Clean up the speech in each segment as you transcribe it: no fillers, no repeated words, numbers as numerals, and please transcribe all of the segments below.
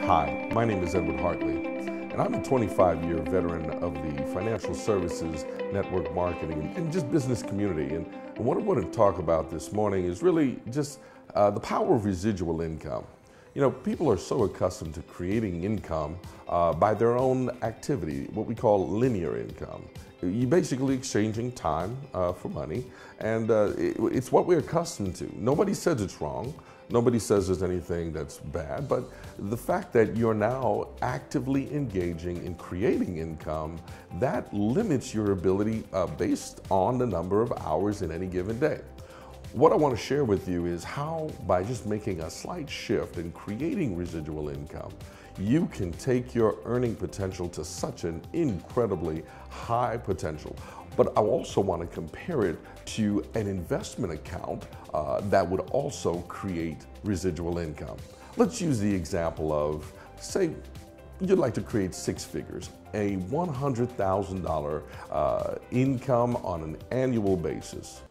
Hi, my name is Edward Hartley, and I'm a 25-year veteran of the financial services, network marketing, and just business community. And what I want to talk about this morning is really just the power of residual income. You know, people are so accustomed to creating income by their own activity, what we call linear income. You're basically exchanging time for money, and it's what we're accustomed to. Nobody says it's wrong. Nobody says there's anything that's bad, but the fact that you're now actively engaging in creating income, that limits your ability based on the number of hours in any given day. What I want to share with you is how, by just making a slight shift in creating residual income, you can take your earning potential to such an incredibly high potential. But I also want to compare it to an investment account that would also create residual income. Let's use the example of, say, you'd like to create six figures, a $100,000 income on an annual basis.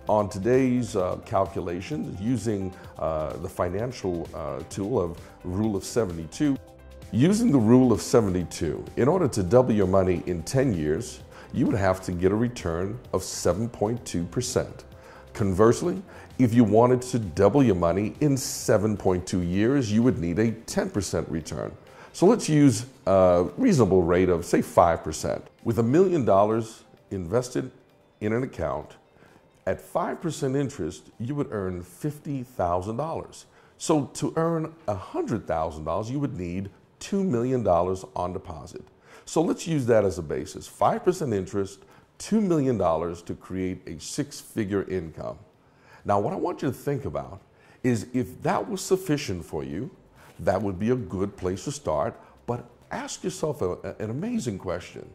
On today's calculations, using the financial tool of Rule of 72, using the Rule of 72, in order to double your money in 10 years, you would have to get a return of 7.2%. Conversely, if you wanted to double your money in 7.2 years, you would need a 10% return. So let's use a reasonable rate of, say, 5%. With $1 million invested in an account, at 5% interest, you would earn $50,000. So to earn $100,000, you would need $2 million on deposit. So let's use that as a basis. 5% interest, $2 million to create a six-figure income. Now, what I want you to think about is if that was sufficient for you, that would be a good place to start. But ask yourself an amazing question.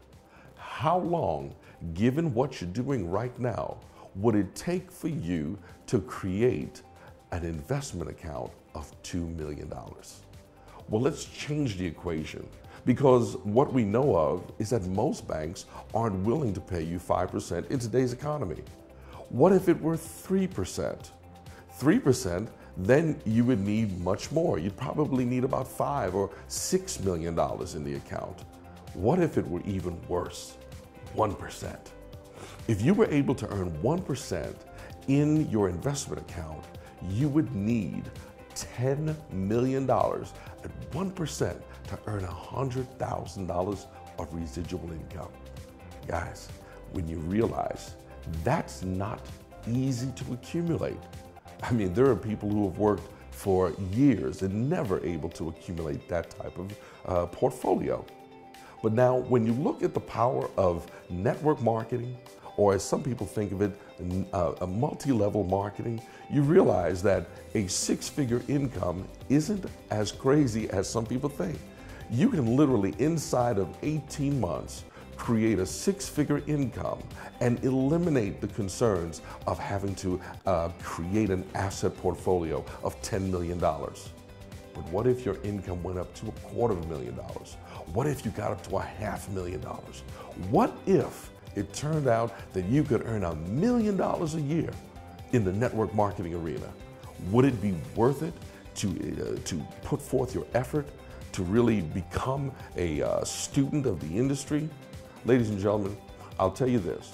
How long, given what you're doing right now, would it take for you to create an investment account of $2 million? Well, let's change the equation, because what we know of is that most banks aren't willing to pay you 5% in today's economy. What if it were 3%? 3%, then you would need much more. You'd probably need about $5 or $6 million in the account. What if it were even worse? 1%. If you were able to earn 1% in your investment account, you would need $10 million at 1% to earn $100,000 of residual income. Guys, when you realize that's not easy to accumulate. I mean, there are people who have worked for years and never able to accumulate that type of portfolio. But now, when you look at the power of network marketing, or as some people think of it, a multi-level marketing, you realize that a six-figure income isn't as crazy as some people think. You can literally, inside of 18 months, create a six-figure income and eliminate the concerns of having to create an asset portfolio of $10 million. But what if your income went up to $250,000? What if you got up to $500,000? What if it turned out that you could earn $1 million a year in the network marketing arena? Would it be worth it to put forth your effort to really become a student of the industry? Ladies and gentlemen, I'll tell you this.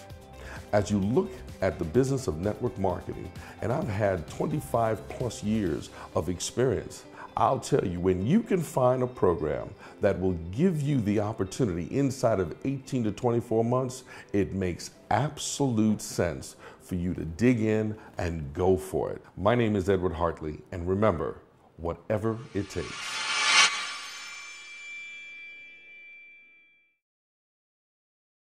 As you look at the business of network marketing, and I've had 25 plus years of experience, I'll tell you, when you can find a program that will give you the opportunity inside of 18 to 24 months, it makes absolute sense for you to dig in and go for it. My name is Edward Hartley, and remember, whatever it takes.